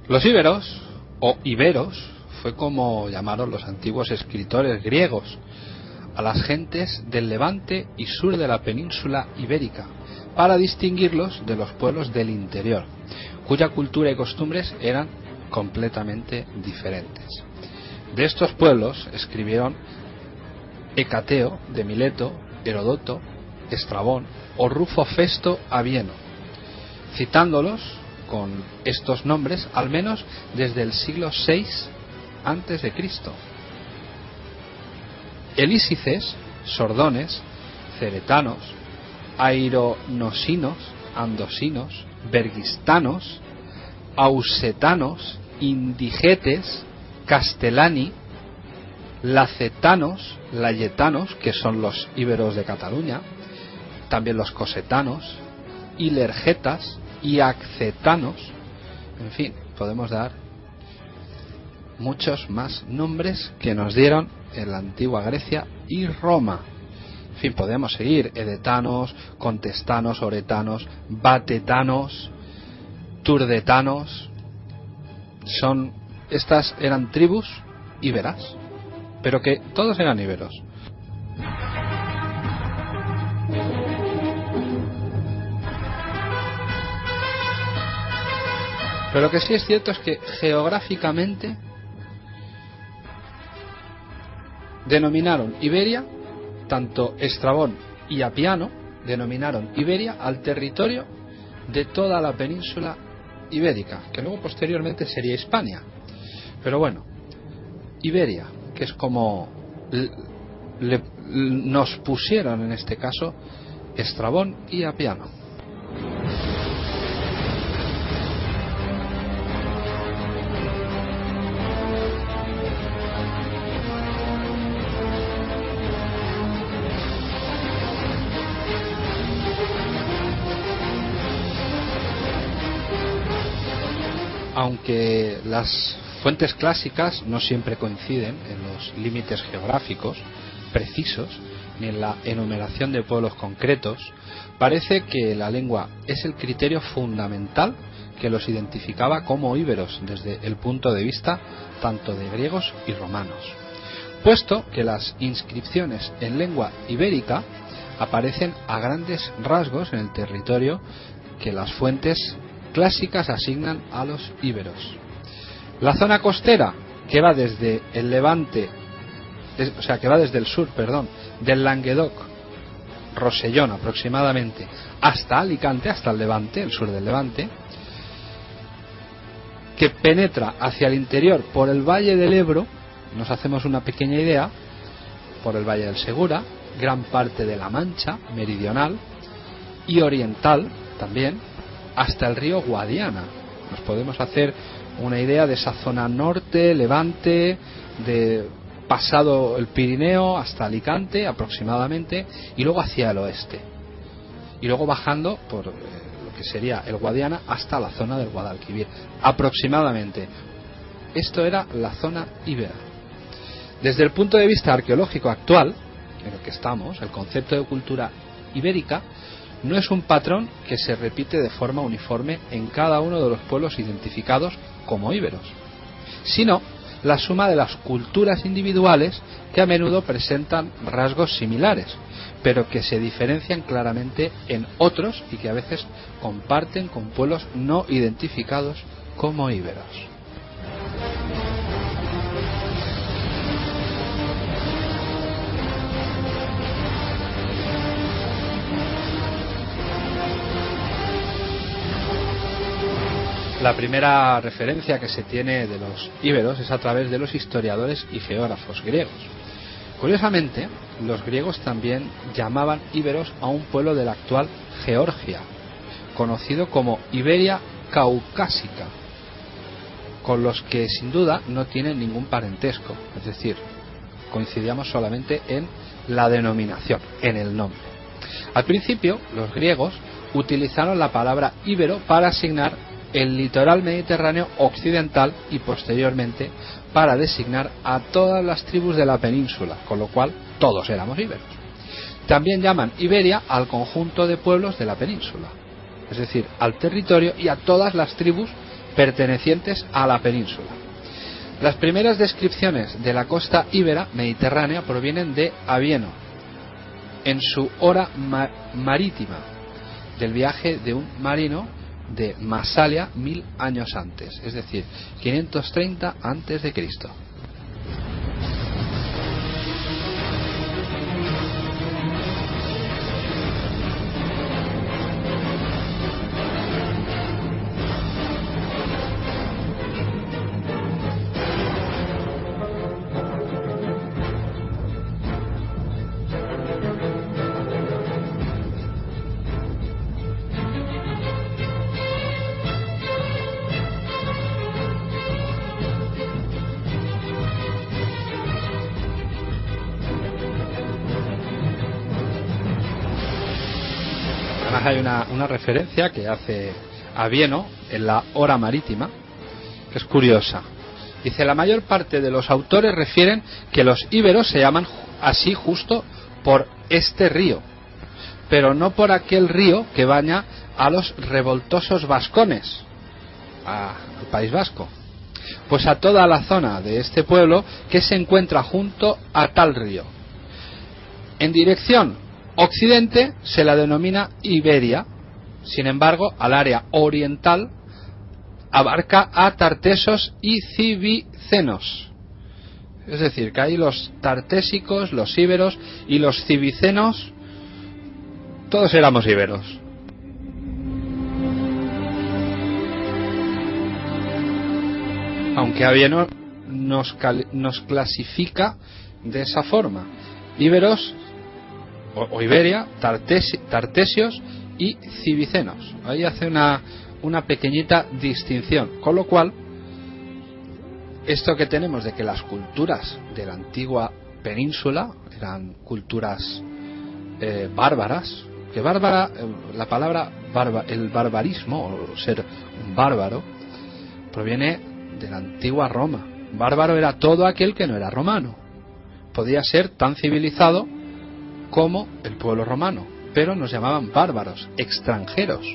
Los íberos, o iberos, fue como llamaron los antiguos escritores griegos a las gentes del levante y sur de la península ibérica, para distinguirlos de los pueblos del interior, cuya cultura y costumbres eran completamente diferentes. De estos pueblos escribieron Hecateo de Mileto, Herodoto, Estrabón o Rufo Festo Abieno, citándolos con estos nombres al menos desde el siglo VI a.C. Elísices, sordones, ceretanos, aironosinos, andosinos, vergistanos, ausetanos, indigetes, castellani, lacetanos, layetanos, que son los íberos de Cataluña, también los cosetanos, ilergetas y accetanos. En fin, podemos dar muchos más nombres que nos dieron en la antigua Grecia y Roma. En fin, podemos seguir: edetanos, contestanos, oretanos, batetanos, turdetanos. Estas eran tribus íberas, pero que todos eran íberos. Pero lo que sí es cierto es que geográficamente denominaron Iberia, tanto Estrabón y Apiano denominaron Iberia al territorio de toda la península ibérica, que luego posteriormente sería Hispania. Pero bueno, Iberia, que es como nos pusieron en este caso Estrabón y Apiano. Aunque las fuentes clásicas no siempre coinciden en los límites geográficos precisos ni en la enumeración de pueblos concretos, parece que la lengua es el criterio fundamental que los identificaba como íberos desde el punto de vista tanto de griegos y romanos, puesto que las inscripciones en lengua ibérica aparecen a grandes rasgos en el territorio que las fuentes clásicas asignan a los íberos. La zona costera, que va desde el levante, que va desde el sur, del Languedoc, Rosellón aproximadamente, hasta Alicante, hasta el Levante, el sur del Levante, que penetra hacia el interior por el Valle del Ebro, nos hacemos una pequeña idea, por el Valle del Segura, gran parte de la Mancha meridional y oriental también, hasta el río Guadiana. Nos podemos hacer una idea de esa zona norte, Levante, de pasado el Pirineo hasta Alicante aproximadamente, y luego hacia el oeste, y luego bajando por lo que sería el Guadiana hasta la zona del Guadalquivir aproximadamente. Esto era la zona íbera. Desde el punto de vista arqueológico actual en el que estamos, el concepto de cultura ibérica no es un patrón que se repite de forma uniforme en cada uno de los pueblos identificados como íberos, sino la suma de las culturas individuales que a menudo presentan rasgos similares, pero que se diferencian claramente en otros y que a veces comparten con pueblos no identificados como íberos. La primera referencia que se tiene de los íberos es a través de los historiadores y geógrafos griegos. Curiosamente, los griegos también llamaban íberos a un pueblo de la actual Georgia, conocido como Iberia Caucásica, con los que sin duda no tienen ningún parentesco, es decir, coincidíamos solamente en la denominación, en el nombre. Al principio, los griegos utilizaron la palabra íbero para asignar el litoral mediterráneo occidental y posteriormente para designar a todas las tribus de la península, con lo cual todos éramos íberos. También llaman Iberia al conjunto de pueblos de la península, es decir, al territorio y a todas las tribus pertenecientes a la península. Las primeras descripciones de la costa íbera mediterránea provienen de Avieno, en su Hora Marítima, del viaje de un marino de Masalia 1000 años antes, es decir, 530 antes de Cristo. Hay una referencia que hace Avieno en la Hora Marítima, que es curiosa. Dice: la mayor parte de los autores refieren que los íberos se llaman así justo por este río, pero no por aquel río que baña a los revoltosos vascones, al País Vasco, pues a toda la zona de este pueblo que se encuentra junto a tal río. En dirección occidente se la denomina Iberia, sin embargo, al área oriental abarca a tartesos y civicenos. Es decir, que hay los tartésicos, los íberos y los civicenos, todos éramos íberos. Aunque Avieno nos clasifica de esa forma: íberos o Iberia, tartesios y civicenos. Ahí hace una pequeñita distinción, con lo cual esto que tenemos de que las culturas de la antigua península eran culturas bárbaras, que bárbara, la palabra el barbarismo o ser un bárbaro proviene de la antigua Roma. Bárbaro era todo aquel que no era romano, podía ser tan civilizado como el pueblo romano, pero nos llamaban bárbaros, extranjeros.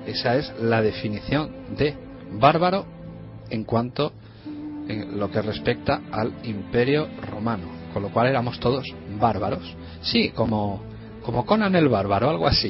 Esa es la definición de bárbaro en cuanto en lo que respecta al Imperio Romano, con lo cual éramos todos bárbaros. Sí, como Conan el Bárbaro, algo así.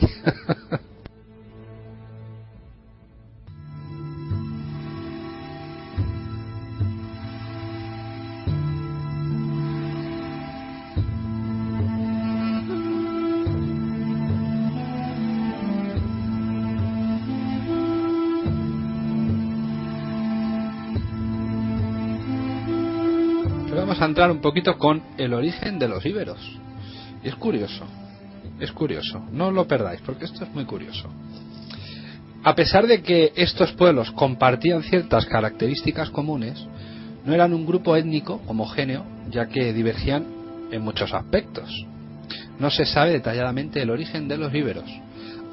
Vamos a entrar un poquito con el origen de los íberos. Y es curioso, no os lo perdáis porque esto es muy curioso. A pesar de que estos pueblos compartían ciertas características comunes, no eran un grupo étnico homogéneo, ya que divergían en muchos aspectos. No se sabe detalladamente el origen de los íberos,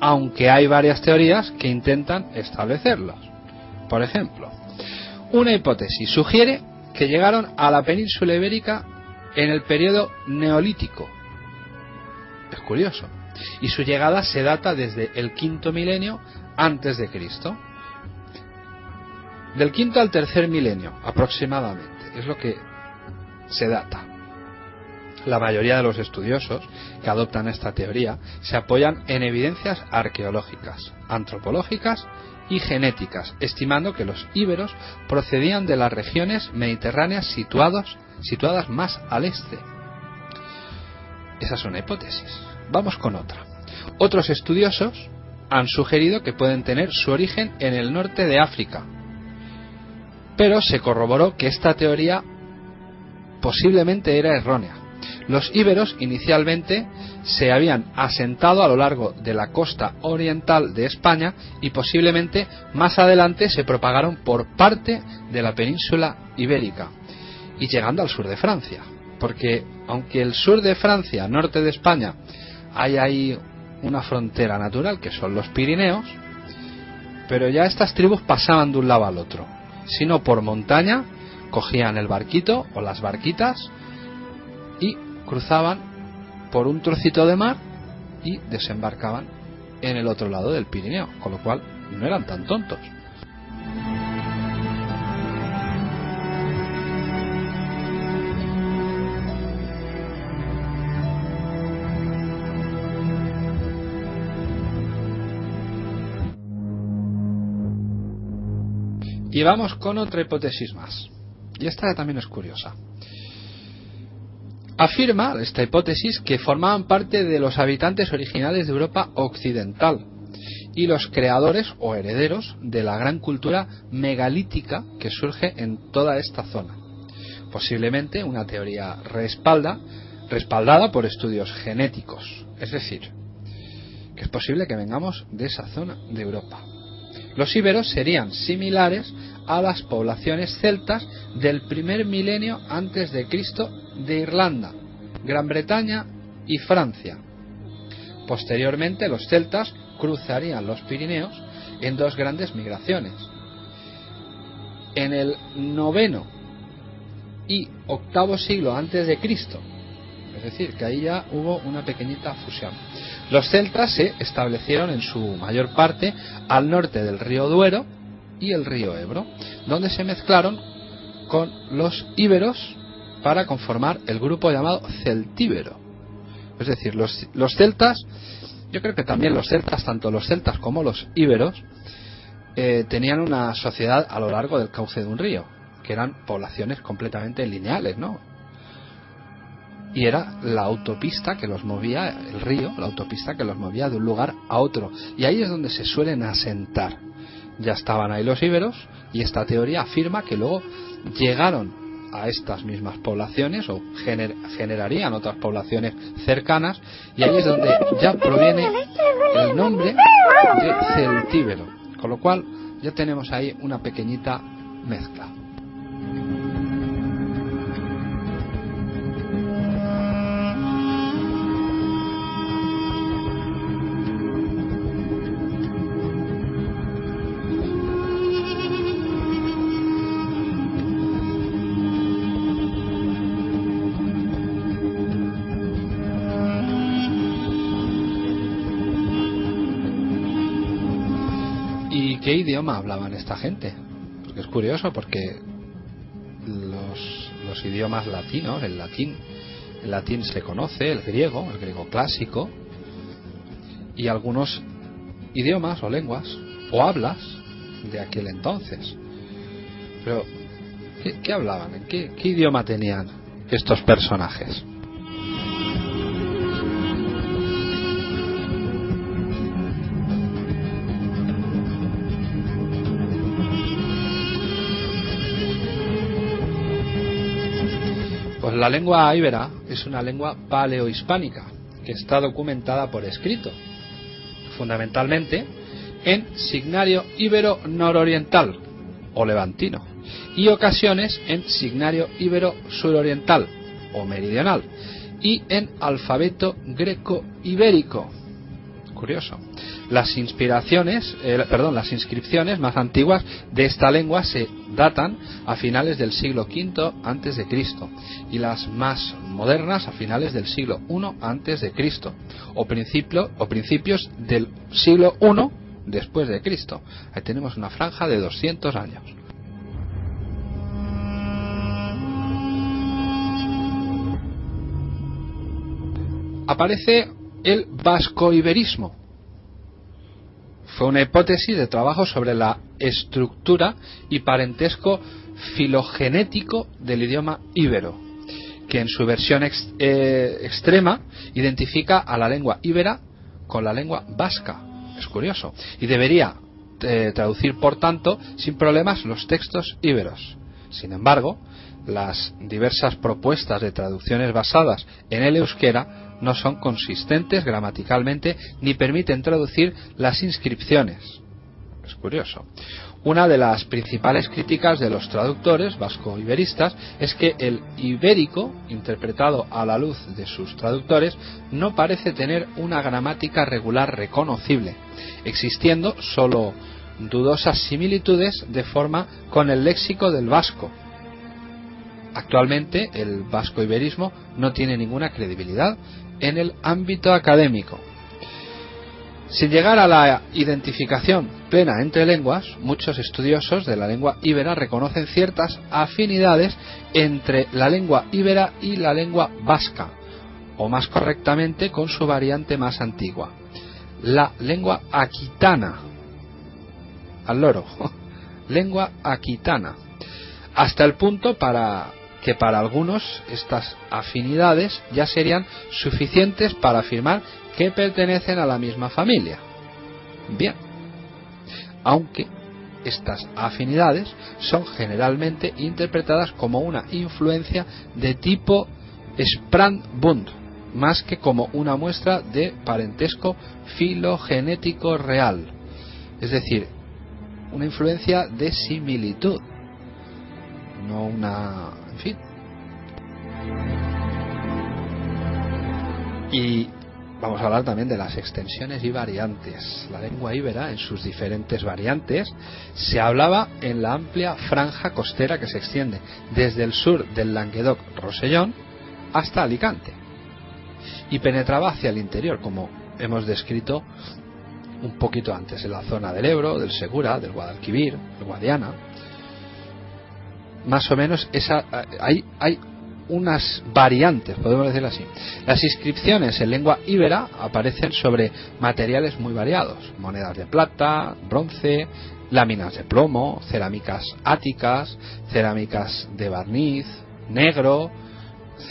aunque hay varias teorías que intentan establecerlos. Por ejemplo, una hipótesis sugiere que llegaron a la península ibérica en el periodo neolítico. Es curioso. Y su llegada se data desde el quinto milenio antes de Cristo. Del quinto al tercer milenio aproximadamente es lo que se data. La mayoría de los estudiosos que adoptan esta teoría se apoyan en evidencias arqueológicas, antropológicas y genéticas, estimando que los íberos procedían de las regiones mediterráneas situadas más al este. Esa es una hipótesis. Vamos con otra. Otros estudiosos han sugerido que pueden tener su origen en el norte de África, pero se corroboró que esta teoría posiblemente era errónea. Los íberos inicialmente se habían asentado a lo largo de la costa oriental de España y posiblemente más adelante se propagaron por parte de la península ibérica y llegando al sur de Francia, porque aunque el sur de Francia, norte de España, hay ahí una frontera natural que son los Pirineos, pero ya estas tribus pasaban de un lado al otro, sino por montaña, cogían el barquito o las barquitas y cruzaban por un trocito de mar y desembarcaban en el otro lado del Pirineo, con lo cual no eran tan tontos. Y vamos con otra hipótesis más. Y esta también es curiosa. Afirma esta hipótesis que formaban parte de los habitantes originales de Europa occidental y los creadores o herederos de la gran cultura megalítica que surge en toda esta zona. Posiblemente una teoría respaldada por estudios genéticos. Es decir, que es posible que vengamos de esa zona de Europa. Los íberos serían similares a las poblaciones celtas del primer milenio antes de Cristo de Irlanda, Gran Bretaña y Francia. Posteriormente los celtas cruzarían los Pirineos en dos grandes migraciones. En el IX y VIII siglo antes de Cristo, es decir, que ahí ya hubo una pequeñita fusión. Los celtas se establecieron en su mayor parte al norte del río Duero y el río Ebro, donde se mezclaron con los íberos para conformar el grupo llamado celtíbero. Es decir, los celtas, yo creo que también los celtas, tanto los celtas como los íberos, tenían una sociedad a lo largo del cauce de un río, que eran poblaciones completamente lineales, ¿no? Y era la autopista que los movía, el río, la autopista que los movía de un lugar a otro. Y ahí es donde se suelen asentar. Ya estaban ahí los íberos, y esta teoría afirma que luego llegaron a estas mismas poblaciones o generarían otras poblaciones cercanas, y ahí es donde ya proviene el nombre de celtíbero, con lo cual ya tenemos ahí una pequeñita mezcla. ¿Qué idioma hablaban esta gente? Porque es curioso, porque los idiomas latinos, el latín se conoce, el griego clásico, y algunos idiomas o lenguas o hablas de aquel entonces. Pero ¿qué hablaban? ¿Qué idioma tenían estos personajes? Pues la lengua íbera es una lengua paleohispánica que está documentada por escrito, fundamentalmente en signario íbero nororiental o levantino y ocasiones en signario íbero suroriental o meridional y en alfabeto greco-ibérico. Curioso. Las inscripciones más antiguas de esta lengua se datan a finales del siglo V antes de Cristo y las más modernas a finales del siglo I antes de Cristo o principios del siglo I después de Cristo. Ahí tenemos una franja de 200 años. Aparece el vasco-iberismo. Fue una hipótesis de trabajo sobre la estructura y parentesco filogenético del idioma íbero, que en su versión extrema identifica a la lengua íbera con la lengua vasca. Es curioso. Y debería traducir, por tanto, sin problemas los textos íberos. Sin embargo, las diversas propuestas de traducciones basadas en el euskera no son consistentes gramaticalmente ni permiten traducir las inscripciones. Es curioso. Una de las principales críticas de los traductores vasco-iberistas es que el ibérico, interpretado a la luz de sus traductores, no parece tener una gramática regular reconocible, existiendo solo dudosas similitudes de forma con el léxico del vasco. Actualmente el vasco-iberismo no tiene ninguna credibilidad en el ámbito académico. Sin llegar a la identificación plena entre lenguas, muchos estudiosos de la lengua íbera reconocen ciertas afinidades entre la lengua íbera y la lengua vasca, o más correctamente con su variante más antigua, la lengua aquitana. Al loro. lengua aquitana, hasta el punto que para algunos estas afinidades ya serían suficientes para afirmar que pertenecen a la misma familia. Bien, aunque estas afinidades son generalmente interpretadas como una influencia de tipo Sprachbund, más que como una muestra de parentesco filogenético real, es decir, una influencia de similitud, no una... en fin. Y vamos a hablar también de las extensiones y variantes. La lengua íbera, en sus diferentes variantes, se hablaba en la amplia franja costera que se extiende desde el sur del Languedoc-Rosellón hasta Alicante, y penetraba hacia el interior, como hemos descrito un poquito antes, en la zona del Ebro, del Segura, del Guadalquivir, del Guadiana. Más o menos hay unas variantes, podemos decirlo así. Las inscripciones en lengua íbera aparecen sobre materiales muy variados: monedas de plata, bronce, láminas de plomo, cerámicas áticas, cerámicas de barniz negro,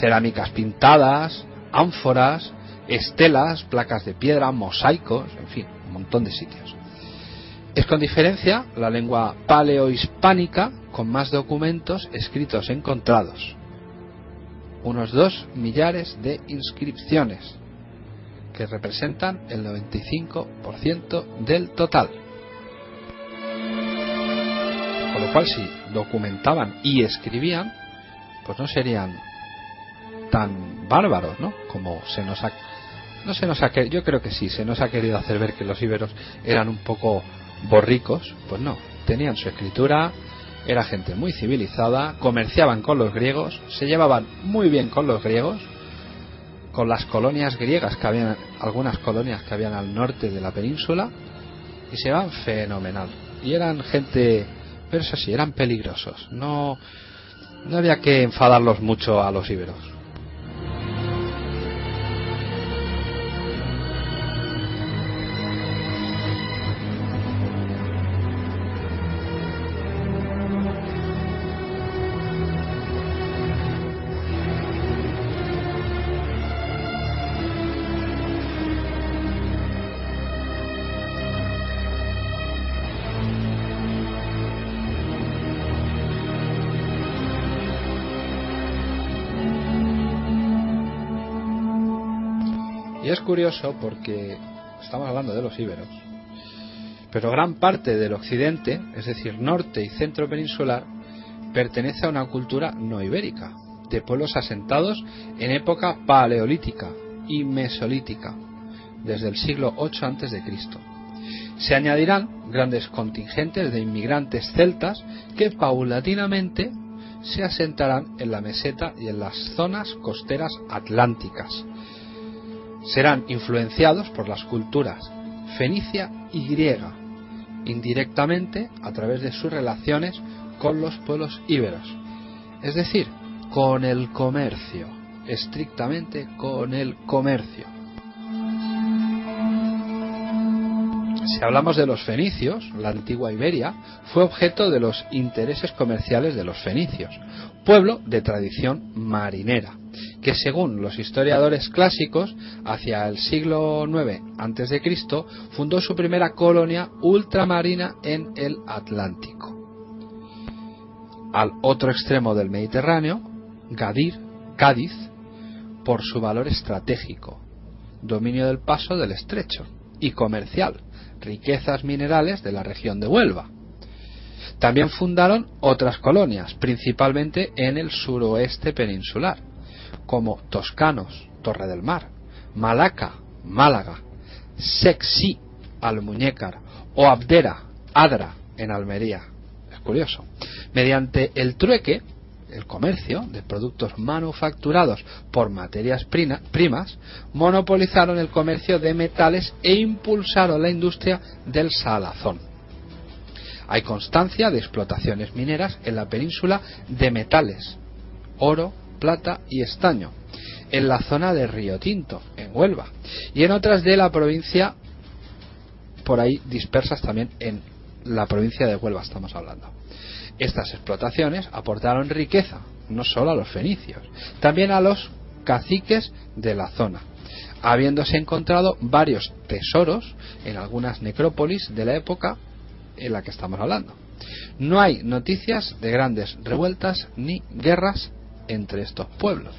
cerámicas pintadas, ánforas, estelas, placas de piedra, mosaicos, en fin, un montón de sitios. Es con diferencia la lengua paleohispánica con más documentos escritos encontrados, unos 2 millares de inscripciones, que representan el 95% del total. Con lo cual, si documentaban y escribían, pues no serían tan bárbaros, ¿no? Como yo creo que sí, se nos ha querido hacer ver que los íberos eran un poco borricos. Pues no, tenían su escritura, era gente muy civilizada, comerciaban con los griegos, se llevaban muy bien con los griegos, con las colonias griegas que habían, algunas colonias que habían al norte de la península, y se llevaban fenomenal. Y eran gente, pero eso sí, eran peligrosos. No había que enfadarlos mucho a los íberos. Y es curioso porque estamos hablando de los íberos, pero gran parte del occidente, es decir, norte y centro peninsular, pertenece a una cultura no ibérica, de pueblos asentados en época paleolítica y mesolítica, desde el siglo VIII a.C. Se añadirán grandes contingentes de inmigrantes celtas que paulatinamente se asentarán en la meseta y en las zonas costeras atlánticas. Serán influenciados por las culturas fenicia y griega, indirectamente a través de sus relaciones con los pueblos íberos, es decir, con el comercio, estrictamente con el comercio. Si hablamos de los fenicios, la antigua Iberia fue objeto de los intereses comerciales de los fenicios, pueblo de tradición marinera, que según los historiadores clásicos, hacia el siglo IX a.C., fundó su primera colonia ultramarina en el Atlántico. Al otro extremo del Mediterráneo, Cádiz, por su valor estratégico, dominio del paso del estrecho y comercial, riquezas minerales de la región de Huelva. También fundaron otras colonias, principalmente en el suroeste peninsular, como Toscanos, Torre del Mar, Malaca, Málaga, Sexí, Almuñécar o Abdera, Adra, en Almería. Es curioso. Mediante el trueque, el comercio de productos manufacturados por materias primas, monopolizaron el comercio de metales e impulsaron la industria del salazón. Hay constancia de explotaciones mineras en la península de metales, oro, plata y estaño, en la zona de Río Tinto, en Huelva, y en otras de la provincia por ahí dispersas también en la provincia de Huelva estamos hablando. Estas explotaciones aportaron riqueza, no solo a los fenicios, también a los caciques de la zona, habiéndose encontrado varios tesoros en algunas necrópolis de la época en la que estamos hablando. No hay noticias de grandes revueltas ni guerras entre estos pueblos.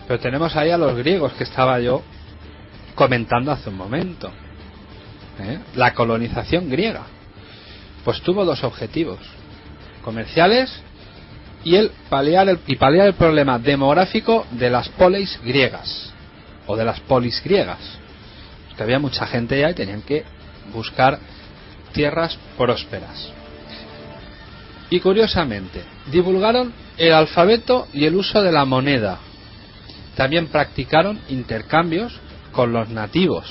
Pero tenemos ahí a los griegos que estaba yo comentando hace un momento. La colonización griega pues tuvo dos objetivos comerciales y paliar el problema demográfico de las polis griegas o de las polis griegas, porque había mucha gente ya y tenían que buscar tierras prósperas. Y curiosamente divulgaron el alfabeto y el uso de la moneda. También practicaron intercambios con los nativos,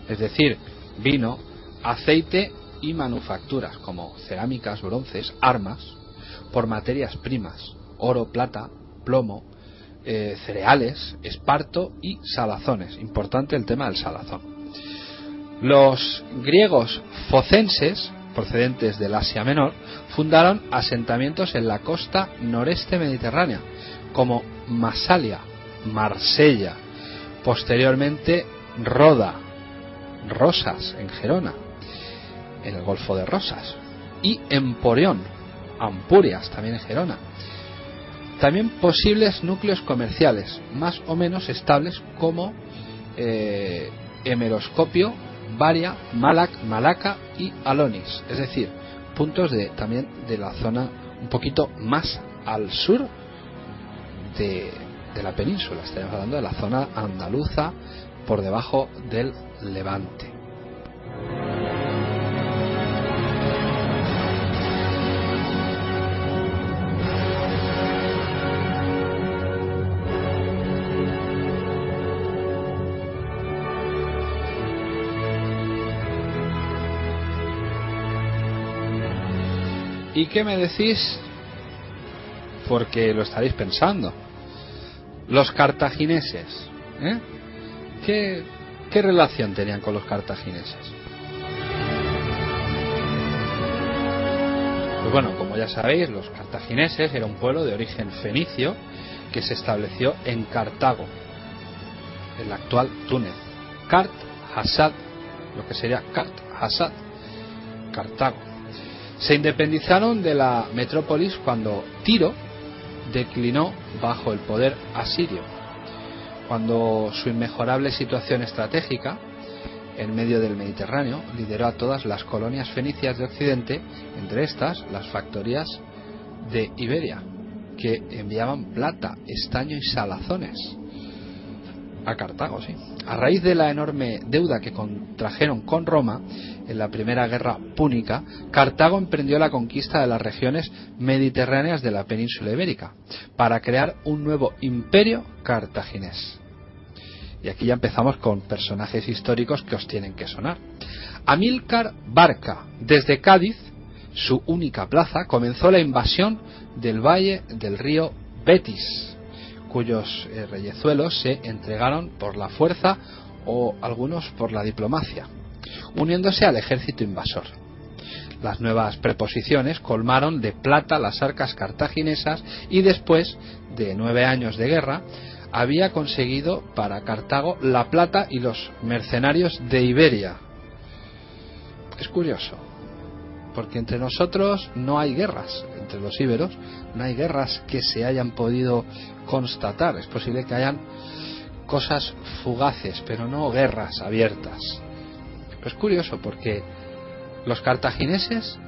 es decir, vino, aceite y manufacturas como cerámicas, bronces, armas, por materias primas, oro, plata, plomo, cereales, esparto y salazones. Importante el tema del salazón. Los griegos focenses, procedentes del Asia Menor, fundaron asentamientos en la costa noreste mediterránea, como Masalia, Marsella, posteriormente Roda, Rosas en Gerona, en el Golfo de Rosas, y Emporión, Ampurias también en Gerona. También posibles núcleos comerciales más o menos estables como Hemeroscopio, Varia, Malaca y Alonis, es decir, puntos también de la zona un poquito más al sur de la península. Estamos hablando de la zona andaluza por debajo del Levante. ¿Y qué me decís? Porque lo estaréis pensando. Los cartagineses, ¿Qué relación tenían con los cartagineses? Pues bueno, como ya sabéis, los cartagineses era un pueblo de origen fenicio que se estableció en Cartago, en la actual Túnez. Cart Hassad, lo que sería Cart Hassad, Cartago. Se independizaron de la metrópolis cuando Tiro declinó bajo el poder asirio, cuando su inmejorable situación estratégica en medio del Mediterráneo lideró a todas las colonias fenicias de Occidente, entre estas las factorías de Iberia, que enviaban plata, estaño y salazones a Cartago. Sí. A raíz de la enorme deuda que contrajeron con Roma en la primera guerra púnica, Cartago emprendió la conquista de las regiones mediterráneas de la península ibérica para crear un nuevo imperio cartaginés. Y aquí ya empezamos con personajes históricos que os tienen que sonar. Amílcar Barca, desde Cádiz, su única plaza, comenzó la invasión del valle del río Betis, cuyos reyezuelos se entregaron por la fuerza o algunos por la diplomacia, uniéndose al ejército invasor. Las nuevas preposiciones colmaron de plata las arcas cartaginesas y después de 9 años de guerra había conseguido para Cartago la plata y los mercenarios de Iberia. Es curioso. porque entre nosotros no hay guerras, entre los íberos no hay guerras que se hayan podido constatar. Es posible que hayan cosas fugaces, pero no guerras abiertas. Pues curioso, porque los cartagineses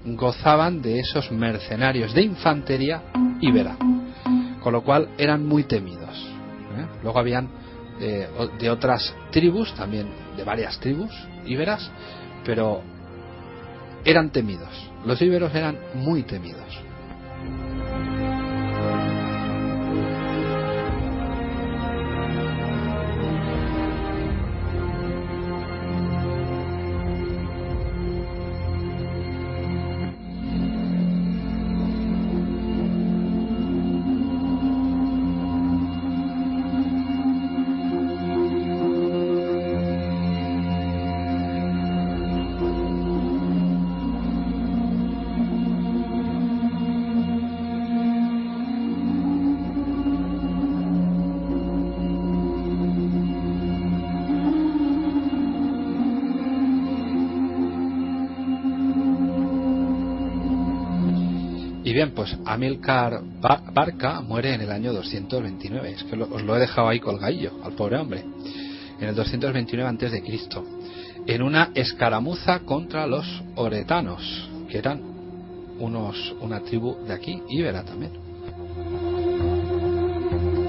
gozaban de esos mercenarios de infantería íbera, con lo cual eran muy temidos. Luego habían de otras tribus, también de varias tribus íberas, pero eran temidos. Los íberos eran muy temidos. Y bien, pues Amílcar Barca muere en el año 229. Es que os lo he dejado ahí colgadillo al pobre hombre. En el 229 a.C., en una escaramuza contra los oretanos, que eran una tribu de aquí, íbera también.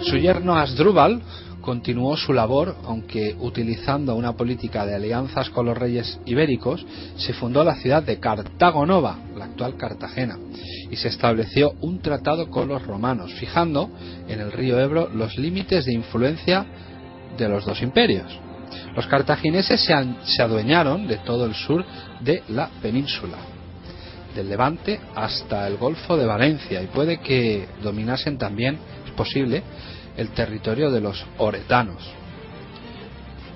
Su yerno Asdrúbal continuó su labor, aunque utilizando una política de alianzas con los reyes ibéricos, se fundó la ciudad de Cartago Nova, la actual Cartagena, y se estableció un tratado con los romanos, fijando en el río Ebro los límites de influencia de los dos imperios. Los cartagineses se adueñaron de todo el sur de la península, del Levante hasta el Golfo de Valencia, y puede que dominasen también, es posible, el territorio de los oretanos.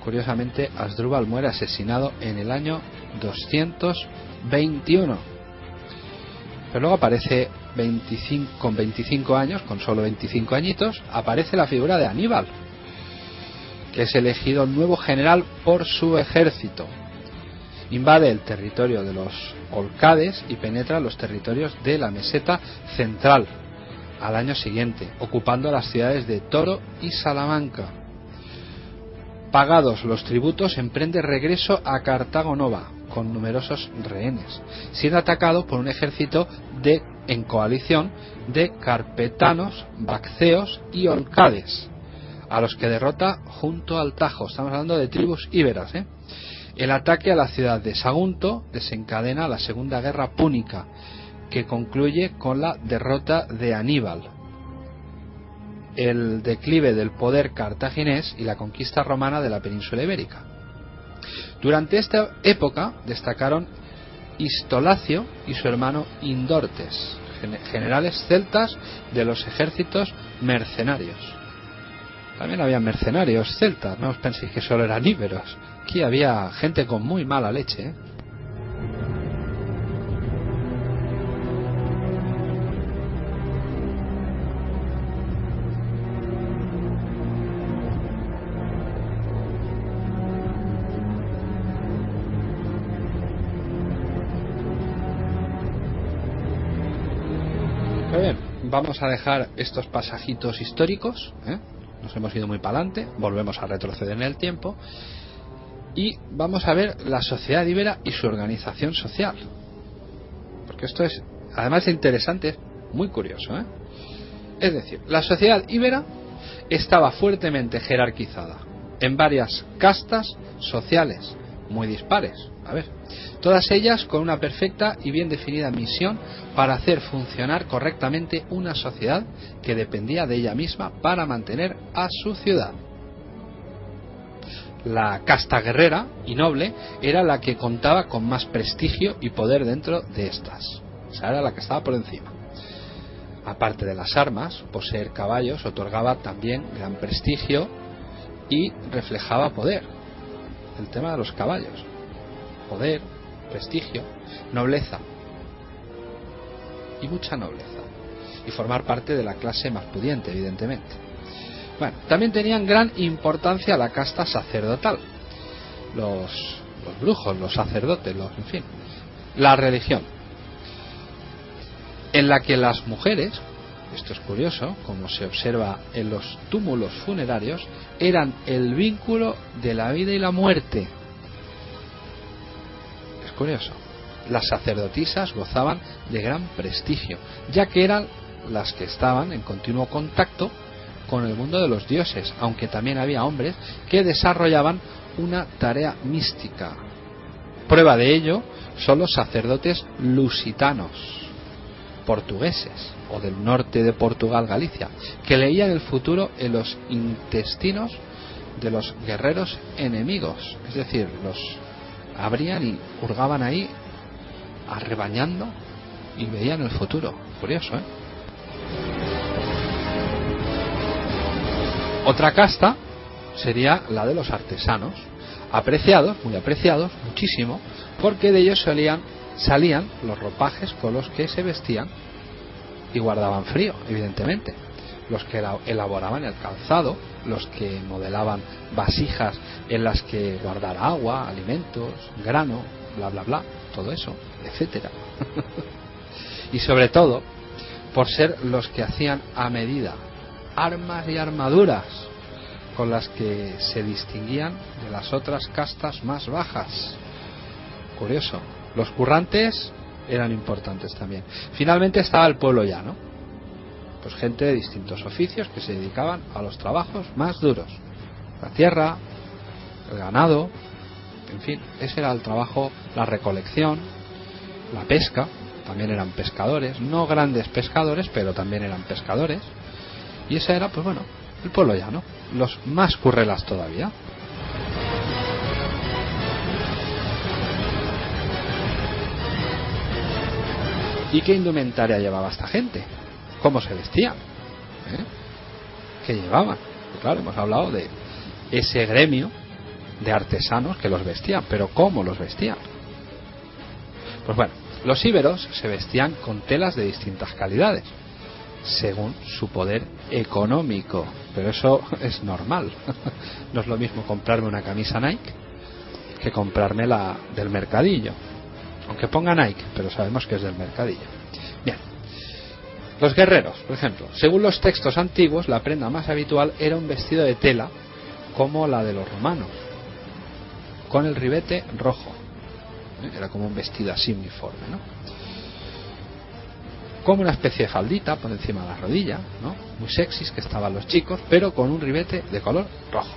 Curiosamente, Asdrúbal muere asesinado en el año 221. Pero luego aparece con 25 años, con solo 25 añitos, aparece la figura de Aníbal, que es elegido nuevo general por su ejército. Invade el territorio de los Olcades y penetra los territorios de la meseta central al año siguiente, ocupando las ciudades de Toro y Salamanca. Pagados los tributos, emprende regreso a Cartago Nova con numerosos rehenes, siendo atacado por un ejército en coalición de carpetanos, bacceos y olcades, a los que derrota junto al Tajo. Estamos hablando de tribus íberas. El ataque a la ciudad de Sagunto desencadena la Segunda Guerra Púnica, que concluye con la derrota de Aníbal, el declive del poder cartaginés y la conquista romana de la península ibérica. Durante esta época destacaron Histolacio y su hermano Indortes, generales celtas de los ejércitos mercenarios. También había mercenarios celtas, no os penséis que solo eran íberos. Aquí había gente con muy mala leche, Bien, vamos a dejar estos pasajitos históricos, nos hemos ido muy para adelante, volvemos a retroceder en el tiempo y vamos a ver la sociedad íbera y su organización social, porque esto es, además de interesante, es muy curioso, Es decir, la sociedad íbera estaba fuertemente jerarquizada en varias castas sociales muy dispares, todas ellas con una perfecta y bien definida misión para hacer funcionar correctamente una sociedad que dependía de ella misma para mantener a su ciudad. La casta guerrera y noble era la que contaba con más prestigio y poder dentro de estas, o sea, era la que estaba por encima. Aparte de las armas, poseer caballos otorgaba también gran prestigio y reflejaba poder. El tema de los caballos, poder, prestigio, nobleza y mucha nobleza, y formar parte de la clase más pudiente, evidentemente. Bueno, también tenían gran importancia la casta sacerdotal, los brujos, los sacerdotes, en fin, La religión, en la que las mujeres, esto es curioso, como se observa en los túmulos funerarios, eran el vínculo de la vida y la muerte. Es curioso. Las sacerdotisas gozaban de gran prestigio, ya que eran las que estaban en continuo contacto con el mundo de los dioses, aunque también había hombres que desarrollaban una tarea mística. Prueba de ello son los sacerdotes lusitanos, portugueses, o del norte de Portugal, Galicia, que leían el futuro en los intestinos de los guerreros enemigos, es decir, los abrían y hurgaban ahí, arrebañando, y veían el futuro. Curioso, ¿eh? Otra casta sería la de los artesanos, apreciados, muy apreciados, muchísimo, porque de ellos salían los ropajes con los que se vestían y guardaban frío, evidentemente. Los que elaboraban el calzado, los que modelaban vasijas en las que guardar agua, alimentos, grano, bla bla bla, todo eso, etcétera. Y sobre todo, por ser los que hacían a medida armas y armaduras con las que se distinguían de las otras castas más bajas. Curioso. Los currantes eran importantes también. Finalmente estaba el pueblo llano, pues gente de distintos oficios que se dedicaban a los trabajos más duros: la tierra, el ganado, en fin, ese era el trabajo, la recolección, la pesca. También eran pescadores, no grandes pescadores, pero también eran pescadores. Y ese era, pues bueno, el pueblo llano, los más currelas todavía. ¿Y qué indumentaria llevaba esta gente? ¿Cómo se vestían? ¿Qué llevaban? Pues claro, hemos hablado de ese gremio de artesanos que los vestían, pero ¿cómo los vestían? Pues bueno, los íberos se vestían con telas de distintas calidades, según su poder económico, pero eso es normal. No es lo mismo comprarme una camisa Nike que comprarme la del mercadillo, aunque ponga Nike, pero sabemos que es del mercadillo. Bien, los guerreros, por ejemplo, según los textos antiguos, la prenda más habitual era un vestido de tela como la de los romanos, con el ribete rojo. Era como un vestido así uniforme, ¿no? Como una especie de faldita por encima de la rodilla, ¿no? Muy sexys que estaban los chicos, pero con un ribete de color rojo.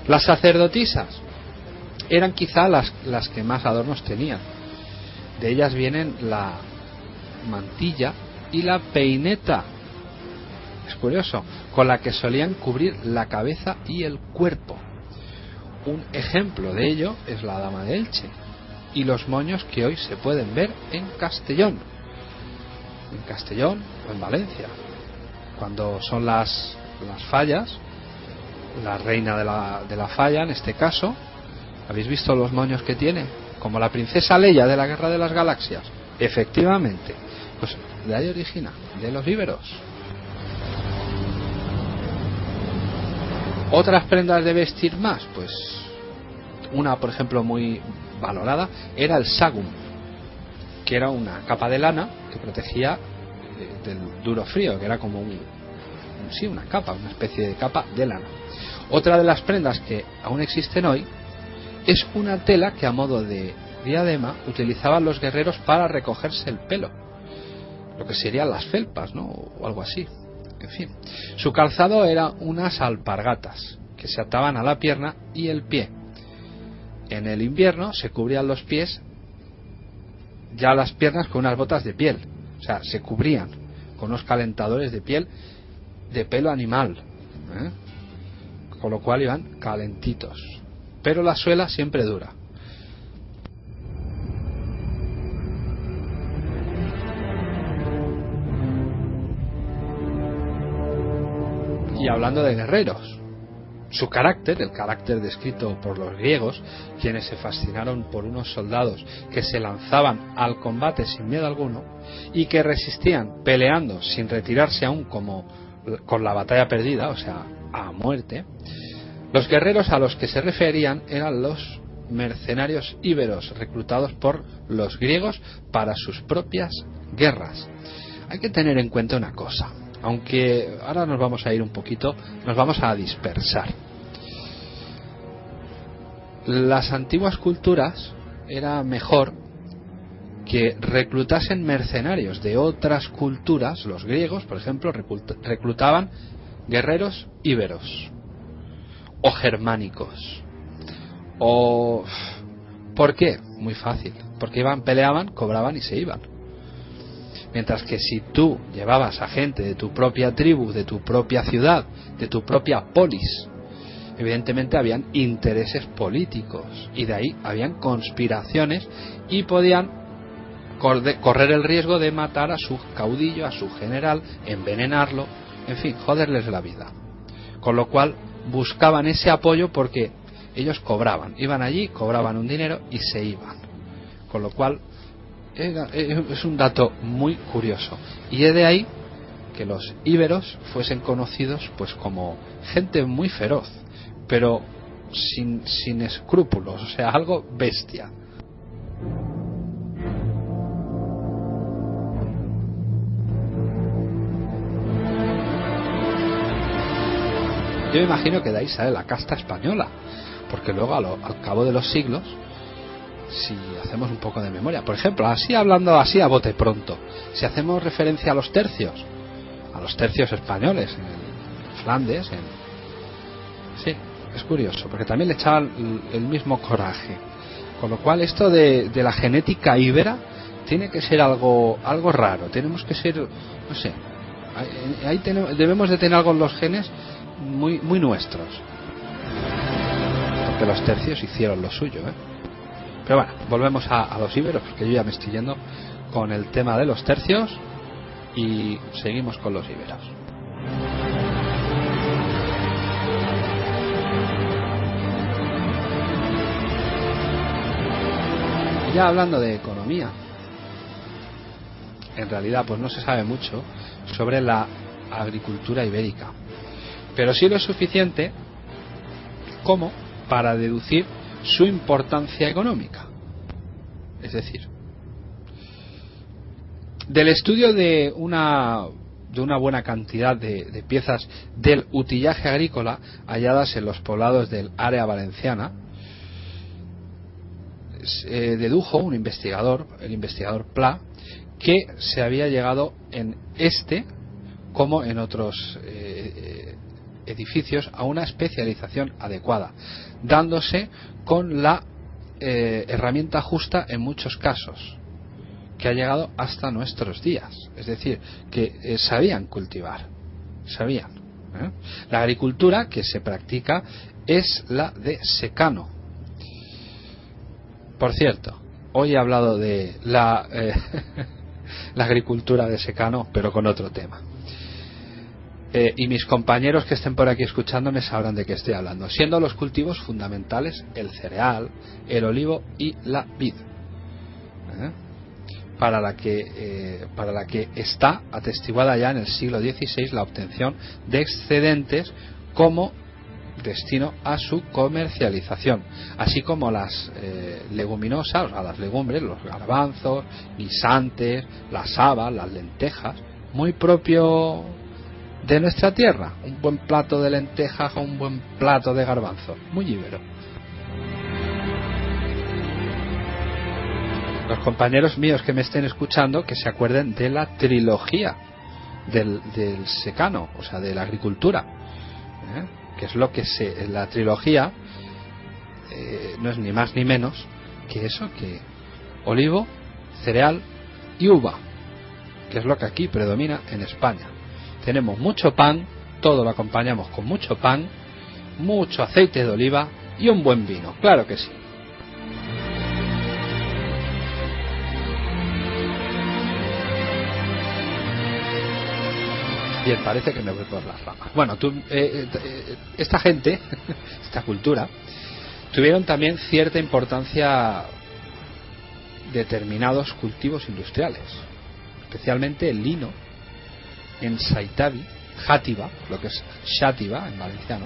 Las sacerdotisas eran quizá las que más adornos tenían. De ellas vienen la mantilla y la peineta, es curioso, con la que solían cubrir la cabeza y el cuerpo. Un ejemplo de ello es la dama de Elche y los moños que hoy se pueden ver en Castellón o en Valencia, cuando son las fallas, la reina de la falla en este caso. ¿Habéis visto los moños que tiene? Como la princesa Leia de la Guerra de las Galaxias. Efectivamente, pues de ahí origina, de los íberos. Otras prendas de vestir más, pues una, por ejemplo, muy valorada era el sagum, que era una capa de lana que protegía del duro frío, que era como una capa, una especie de capa de lana. Otra de las prendas que aún existen hoy es una tela que a modo de diadema utilizaban los guerreros para recogerse el pelo, lo que serían las felpas, ¿no? O algo así. En fin, su calzado era unas alpargatas que se ataban a la pierna y el pie. En el invierno se cubrían los pies, ya las piernas, con unas botas de piel. O sea, se cubrían con unos calentadores de piel de pelo animal, con lo cual iban calentitos, pero la suela siempre dura. Y hablando de guerreros, su carácter, el carácter descrito por los griegos, quienes se fascinaron por unos soldados que se lanzaban al combate sin miedo alguno y que resistían peleando sin retirarse aún como con la batalla perdida, o sea, a muerte. Los guerreros a los que se referían eran los mercenarios íberos reclutados por los griegos para sus propias guerras. Hay que tener en cuenta una cosa, aunque ahora nos vamos a ir un poquito, nos vamos a dispersar. Las antiguas culturas era mejor que reclutasen mercenarios de otras culturas. Los griegos, por ejemplo, reclutaban guerreros íberos o germánicos. ¿Por qué? Muy fácil, porque peleaban, cobraban y se iban. Mientras que si tú llevabas a gente de tu propia tribu, de tu propia ciudad, de tu propia polis, evidentemente habían intereses políticos y de ahí habían conspiraciones y podían correr el riesgo de matar a su caudillo, a su general, envenenarlo, en fin, joderles la vida. Con lo cual buscaban ese apoyo porque ellos cobraban, iban allí, cobraban un dinero y se iban. Con lo cual es un dato muy curioso y es de ahí que los íberos fuesen conocidos pues como gente muy feroz, pero sin escrúpulos, o sea, algo bestia. Yo me imagino que de ahí sale la casta española, porque luego al cabo de los siglos, si hacemos un poco de memoria, por ejemplo, hablando así a bote pronto, si hacemos referencia a los tercios españoles en Flandes, sí, es curioso, porque también le echaban el mismo coraje. Con lo cual esto de la genética íbera tiene que ser algo raro. Tenemos que ser, no sé, ahí debemos de tener algo en los genes muy nuestros, porque los tercios hicieron lo suyo, Pero bueno, volvemos a los íberos, porque yo ya me estoy yendo con el tema de los tercios y seguimos con los íberos. Ya hablando de economía, en realidad pues no se sabe mucho sobre la agricultura ibérica, pero sí lo suficiente como para deducir su importancia económica. Es decir, del estudio de una buena cantidad de piezas del utillaje agrícola halladas en los poblados del área valenciana, dedujo un investigador, el investigador Pla, que se había llegado en como en otros edificios a una especialización adecuada, dándose con la herramienta justa en muchos casos, que ha llegado hasta nuestros días. Es decir, que sabían cultivar, La agricultura que se practica es la de secano. Por cierto, hoy he hablado de la agricultura de secano, pero con otro tema. Y mis compañeros que estén por aquí escuchándome sabrán de qué estoy hablando, siendo los cultivos fundamentales el cereal, el olivo y la vid, para la que está atestiguada ya en el siglo XVI la obtención de excedentes como destino a su comercialización, así como las leguminosas, o sea, las legumbres, los garbanzos, guisantes, las habas, las lentejas, muy propio de nuestra tierra, un buen plato de lentejas o un buen plato de garbanzos, muy íbero. Los compañeros míos que me estén escuchando, que se acuerden de la trilogía del secano, o sea, de la agricultura, que es lo que la trilogía no es ni más ni menos que eso, que olivo, cereal y uva, que es lo que aquí predomina en España. Tenemos mucho pan, todo lo acompañamos con mucho pan, mucho aceite de oliva y un buen vino, claro que sí. Bien, parece que me voy por las ramas. Bueno, esta gente, esta cultura, tuvieron también cierta importancia determinados cultivos industriales, especialmente el lino en Saitavi, Játiva, lo que es Xàtiva en valenciano,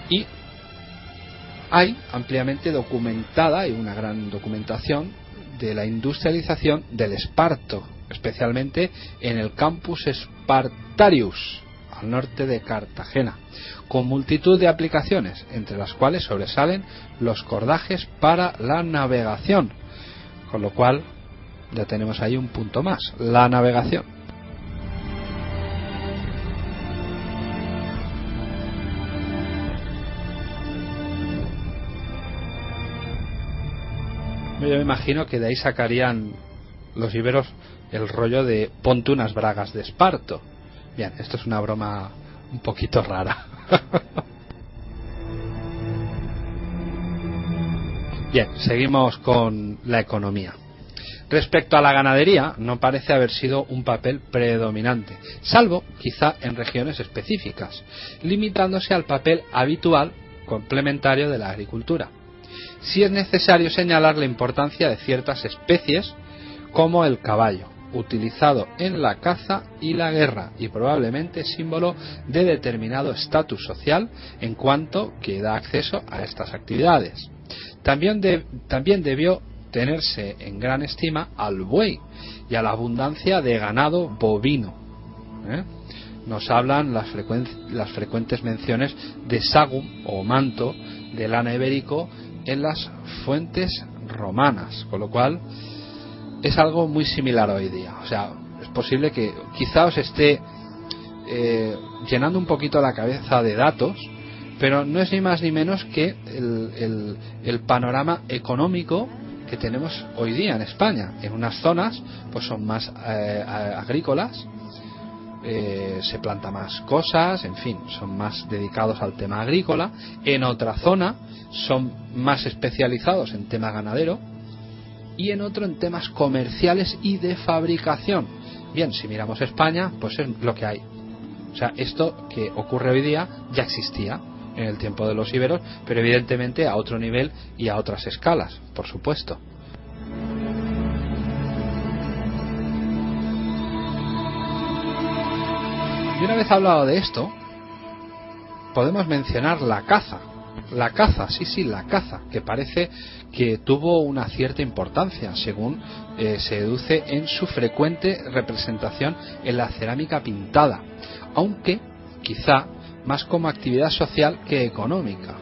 y Hay ampliamente documentada y una gran documentación de la industrialización del esparto, especialmente en el campus Spartarius, al norte de Cartagena, con multitud de aplicaciones, entre las cuales sobresalen los cordajes para la navegación, con lo cual ya tenemos ahí un punto más, la navegación. Yo me imagino que de ahí sacarían los íberos el rollo de ponte unas bragas de esparto. Bien, esto es una broma un poquito rara. Bien, seguimos con la economía. Respecto a la ganadería, no parece haber sido un papel predominante, salvo quizá en regiones específicas, limitándose al papel habitual complementario de la agricultura. Sí es necesario señalar la importancia de ciertas especies como el caballo, utilizado en la caza y la guerra y probablemente símbolo de determinado estatus social en cuanto que da acceso a estas actividades. También debió tenerse en gran estima al buey y a la abundancia de ganado bovino. Nos hablan las frecuentes menciones de sagum o manto de lana ibérico en las fuentes romanas, con lo cual es algo muy similar hoy día. O sea, es posible que quizá os esté llenando un poquito la cabeza de datos, pero no es ni más ni menos que el panorama económico que tenemos hoy día en España. En unas zonas pues son más agrícolas, se planta más cosas, en fin, son más dedicados al tema agrícola. En otra zona son más especializados en tema ganadero y en otro en temas comerciales y de fabricación. Bien, si miramos España, pues es lo que hay. O sea, esto que ocurre hoy día ya existía en el tiempo de los íberos, pero evidentemente a otro nivel y a otras escalas, por supuesto. Y una vez hablado de esto, podemos mencionar la caza. La caza, sí, la caza, que parece que tuvo una cierta importancia, según se deduce en su frecuente representación en la cerámica pintada, aunque quizá más como actividad social que económica.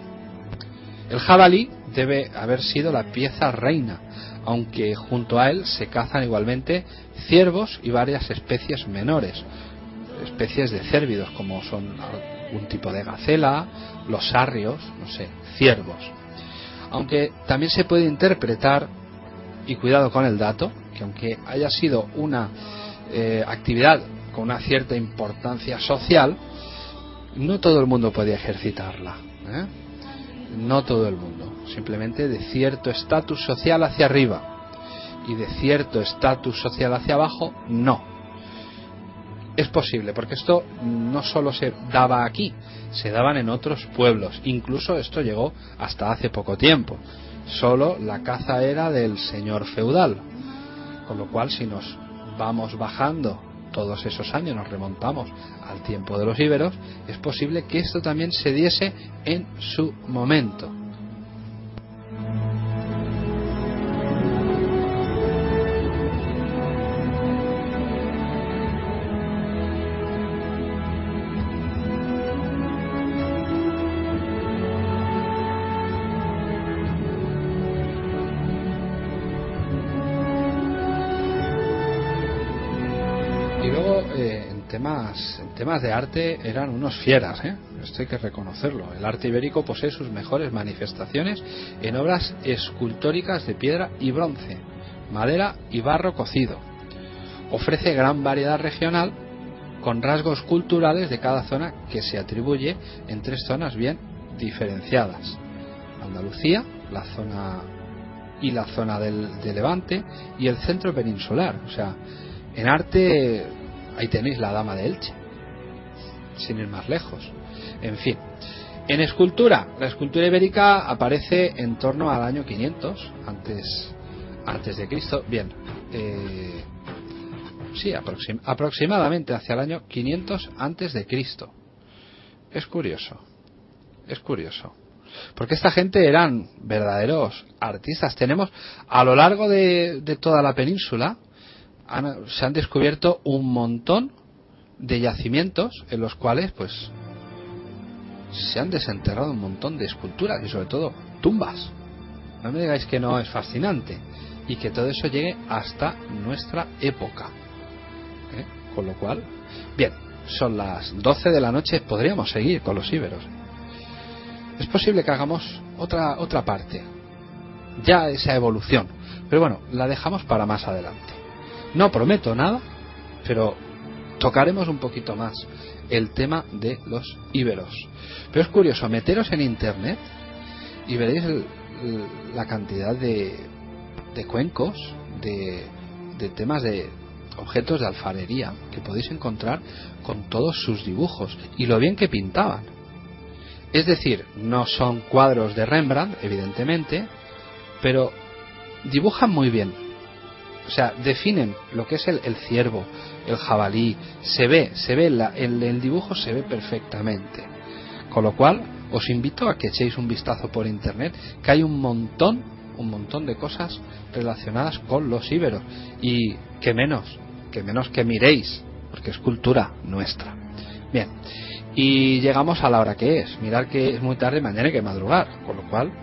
El jabalí debe haber sido la pieza reina, aunque junto a él se cazan igualmente ciervos y varias especies menores, especies de cérvidos como son algún tipo de gacela, los sarrios, no sé, ciervos. Aunque también se puede interpretar, y cuidado con el dato, que aunque haya sido una actividad con una cierta importancia social, no todo el mundo podía ejercitarla, no todo el mundo, simplemente de cierto estatus social hacia arriba y de cierto estatus social hacia abajo no. Es posible, porque esto no solo se daba aquí, se daban en otros pueblos, incluso esto llegó hasta hace poco tiempo. Solo la caza era del señor feudal, con lo cual si nos vamos bajando todos esos años, nos remontamos al tiempo de los íberos, es posible que esto también se diese en su momento. En temas de arte eran unos fieras, esto hay que reconocerlo. El arte ibérico posee sus mejores manifestaciones en obras escultóricas de piedra y bronce, madera y barro cocido. Ofrece gran variedad regional con rasgos culturales de cada zona que se atribuye en tres zonas bien diferenciadas: Andalucía, la zona del Levante y el centro peninsular. O sea, en arte ahí tenéis la Dama de Elche, sin ir más lejos. En fin, en escultura, la escultura ibérica aparece en torno al año 500 antes de Cristo. Bien, sí, aproximadamente hacia el año 500 antes de Cristo. Es curioso. porque esta gente eran verdaderos artistas. Tenemos a lo largo de toda la península se han descubierto un montón de yacimientos en los cuales pues se han desenterrado un montón de esculturas y sobre todo tumbas. No me digáis que no es fascinante, y que todo eso llegue hasta nuestra época, con lo cual, bien, son las 12 de la noche, podríamos seguir con los íberos. Es posible que hagamos otra parte, ya esa evolución, pero bueno, la dejamos para más adelante. No prometo nada, pero tocaremos un poquito más el tema de los íberos. Pero es curioso, meteros en internet y veréis la cantidad de cuencos, de temas de objetos de alfarería que podéis encontrar con todos sus dibujos y lo bien que pintaban. Es decir, no son cuadros de Rembrandt, evidentemente, pero dibujan muy bien. O sea, definen lo que es el ciervo, el jabalí, se ve el dibujo se ve perfectamente. Con lo cual, os invito a que echéis un vistazo por internet, que hay un montón de cosas relacionadas con los íberos, y que menos que miréis, porque es cultura nuestra. Bien, y llegamos a la hora que es. Mirad que es muy tarde, mañana hay que madrugar, con lo cual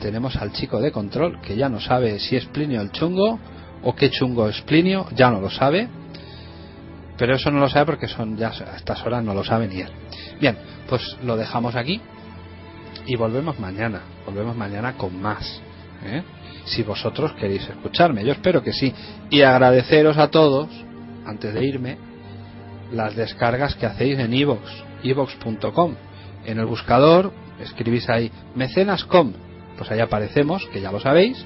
tenemos al chico de control que ya no sabe si es Plinio el chungo o qué chungo es Plinio, ya no lo sabe, pero eso no lo sabe porque ya a estas horas no lo sabe ni él. Bien, pues lo dejamos aquí y volvemos mañana con más, si vosotros queréis escucharme. Yo espero que sí, y agradeceros a todos, antes de irme, las descargas que hacéis en iVoox, iVoox.com. En el buscador escribís ahí mecenas.com, pues ahí aparecemos, que ya lo sabéis.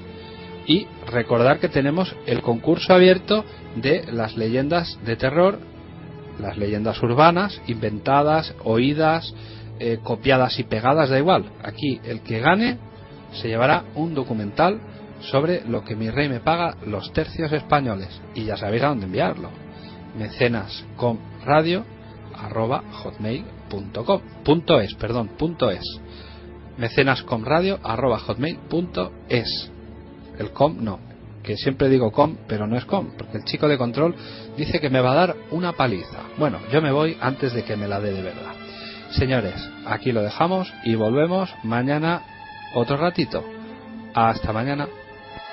Y recordar que tenemos el concurso abierto de las leyendas de terror, las leyendas urbanas, inventadas, oídas, copiadas y pegadas, da igual. Aquí el que gane se llevará un documental sobre lo que mi rey me paga los tercios españoles, y ya sabéis a dónde enviarlo: mecenascomradio@hotmail.es mecenascomradio@hotmail.es. El com no, que siempre digo com, pero no es com, porque el chico de control dice que me va a dar una paliza. Bueno, yo me voy antes de que me la dé de verdad. Señores, aquí lo dejamos y volvemos mañana otro ratito. Hasta mañana.